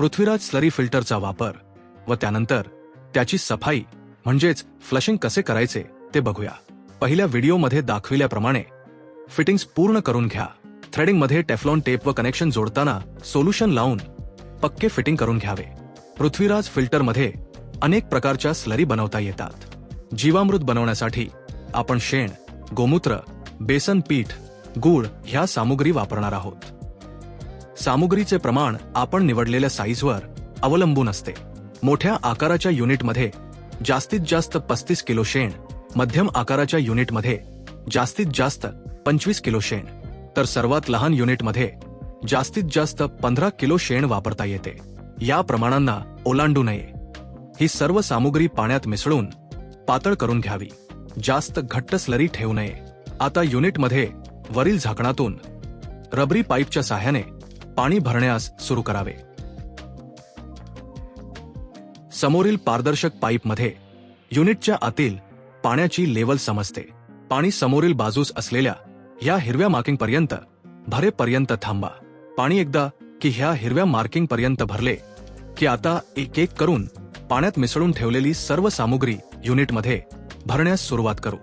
Prithviraj slurry फिल्टरचा वापर व त्यानंतर त्याची सफाई म्हणजेच फ्लशिंग कसे करायचे ते बघूया। पहिल्या व्हिडिओमध्ये दाखविल्याप्रमाणे फिटिंग्स पूर्ण करून घ्या। थ्रेडिंगमध्ये टेफ्लॉन टेप व कनेक्शन जोडताना सोल्युशन लावून पक्के फिटिंग करून घ्यावे। पृथ्वीराज फिल्टरमध्ये अनेक प्रकारच्या स्लरी बनवता येतात। जीवामृत बनवण्यासाठी आपण शेण, गोमूत्र, बेसन पीठ, गूळ ह्या सामुग्री वापरणार आहोत। सामुग्रीचे प्रमाण आपण निवडलेल्या साईजवर अवलंबून असते। मोठ्या आकाराच्या युनिटमध्ये जास्तीत जास्त 35 किलो शेण, मध्यम आकाराच्या युनिटमध्ये जास्तीत जास्त 25 किलो शेण, तर सर्वात लहान युनिटमध्ये जास्तीत जास्त 15 किलो शेण वापरता येते। या प्रमाणांना ओलांडू नये। ही सर्व सामुग्री पाण्यात मिसळून पातळ करून घ्यावी। जास्त घट्ट स्लरी ठेवू नये। आता युनिटमध्ये वरील झाकणातून रबरी पाईपच्या साहाय्याने पाणी भरण्यास सुरू करावे। समोरील पारदर्शक पाईपमध्ये युनिटच्या आतील पाण्याची लेवल समजते। पाणी समोरील बाजूस असलेल्या ह्या हिरव्या मार्किंग पर्यंत भरेपर्यंत थांबा। पाणी एकदा की ह्या हिरव्या मार्किंग पर्यंत भरले की आता एक एक करून पाण्यात मिसळून ठेवलेली सर्व सामुग्री युनिटमध्ये भरण्यास सुरुवात करू।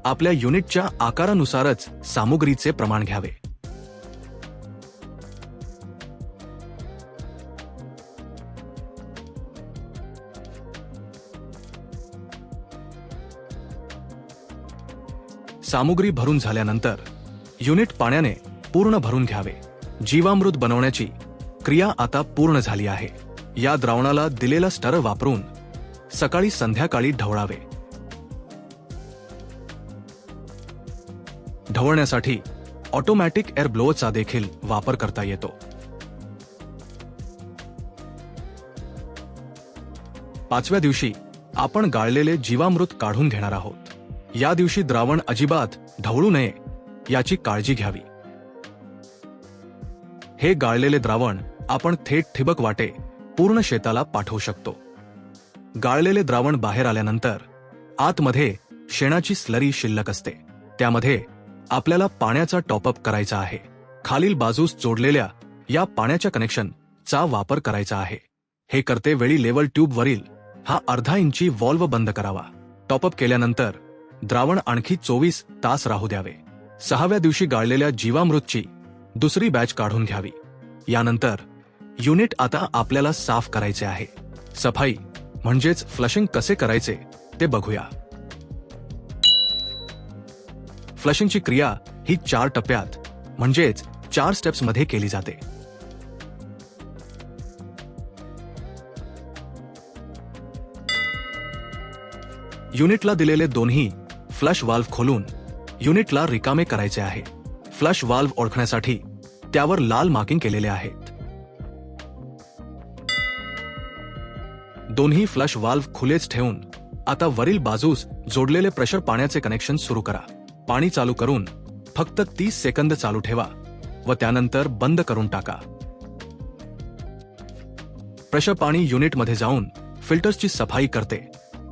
आपल्या युनिटच्या आकारानुसारच सामुग्रीचे प्रमाण घ्यावे। सामुग्री भरून झाल्यानंतर युनिट पाण्याने पूर्ण भरून घ्यावे। जीवामृत बनवण्याची क्रिया आता पूर्ण झाली आहे। या द्रावणाला दिलेला स्टर वापरून सकाळी संध्याकाळी ढवळावे। ढवळण्यासाठी ऑटोमॅटिक एअर ब्लोअरचा देखील वापर करता येतो। पाचव्या दिवशी आपण गाळलेले जीवामृत काढून घेणार आहोत। या दिवशी द्रावण अजिबात ढवळू नये याची काळजी घ्यावी। हे गाळलेले द्रावण आपण थेट ठिबक वाटे पूर्ण शेताला पाठवू शकतो। गाळलेले द्रावण बाहेर आल्यानंतर आतमध्ये शेणाची स्लरी शिल्लक असते। त्यामध्ये आपल्याला पाण्याचा टॉपअप करायचा आहे। खालील बाजूस जोडलेल्या या पाण्याच्या कनेक्शन चा वापर करायचा आहे। हे करते वेळी लेवल ट्यूब वरील हा अर्धा इंची व्हॉल्व्ह बंद करावा। टॉपअप केल्यानंतर द्रावण आणखी 24 तास राहू द्यावे। 6व्या दिवशी गाळलेल्या जीवामृतची दुसरी बॅच काढून घ्यावी। यानंतर युनिट आता आपल्याला साफ करायचे आहे। सफाई म्हणजेच फ्लशिंग कसे करायचे ते बघूया। फ्लशिंगची क्रिया ही 4 टप्प्यात म्हणजेच 4 स्टेप्स मध्ये केली जाते। युनिटला दिलेले दोन्ही फ्लश वाल्व्ह खोलून युनिटला रिकामे करायचे आहे। फ्लश वाल्व्ह ओळखण्यासाठी त्यावर लाल मार्किंग केलेले आहेत। दोन्ही फ्लश वाल्व्ह खुलेच ठेवून आता वरील बाजूस जोडलेले प्रेशर पाण्याचे कनेक्शन सुरू करा। पाणी चालू करून फक्त 30 सेकंद चालू ठेवा व त्यानंतर बंद करून टाका। प्रेशर पाणी युनिटमध्ये जाऊन फिल्टर्सची सफाई करते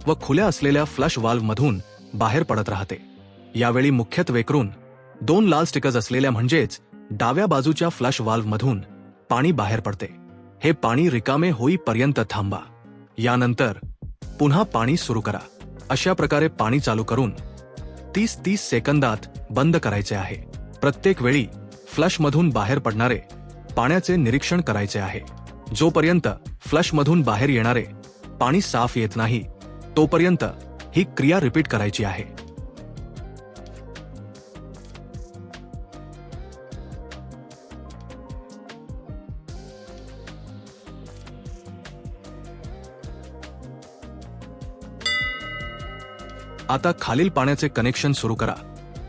व खुल्या असलेल्या फ्लश वाल्व्ह मधून बाहेर पडत राहते। यावेळी मुख्यत्वे करून 2 लाल स्टिकर्स असलेल्या म्हणजेच डाव्या बाजूच्या फ्लश वाल्व्ह मधून पाणी बाहेर पडते। हे पाणी रिकामे होईपर्यंत थांबा। यानंतर पुन्हा पाणी सुरू करा। अशा प्रकारे पाणी चालू करून 30 सेकंदात बंद करायचे आहे। प्रत्येक वेळी फ्लश मधून बाहेर पडणारे पाण्याचे निरीक्षण करायचे आहे। जोपर्यंत फ्लश मधून बाहेर येणारे पाणी साफ येत नाही तोपर्यंत ही क्रिया रिपीट करायची आहे। आता खालील पाण्याचे कनेक्शन सुरू करा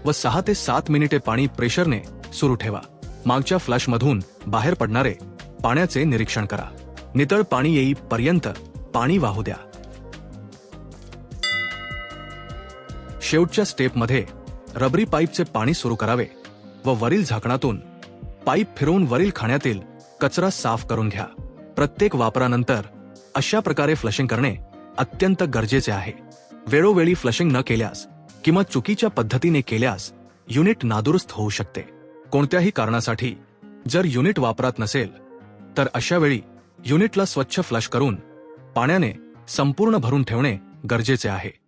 व 6 ते 7 मिनिटे पाणी प्रेशरने सुरू ठेवा। मागच्या फ्लशमधून बाहेर पडणारे पाण्याचे निरीक्षण करा। नितळ पाणी येईपर्यंत पाणी वाहू द्या। शेवटच्या स्टेपमध्ये रबरी पाईपचे पाणी सुरू करावे व वरील झाकणातून पाईप फिरवून वरील खाण्यातील कचरा साफ करून घ्या। प्रत्येक वापरानंतर अशा प्रकारे फ्लशिंग करणे अत्यंत गरजेचे आहे। वेळोवेळी फ्लशिंग न केल्यास किंवा चुकीच्या पद्धतीने केल्यास युनिट नादुरुस्त होऊ शकते। कोणत्याही कारणासाठी जर युनिट वापरात नसेल तर अशा वेळी युनिटला स्वच्छ फ्लश करून पाण्याने संपूर्ण भरून ठेवणे गरजेचे आहे.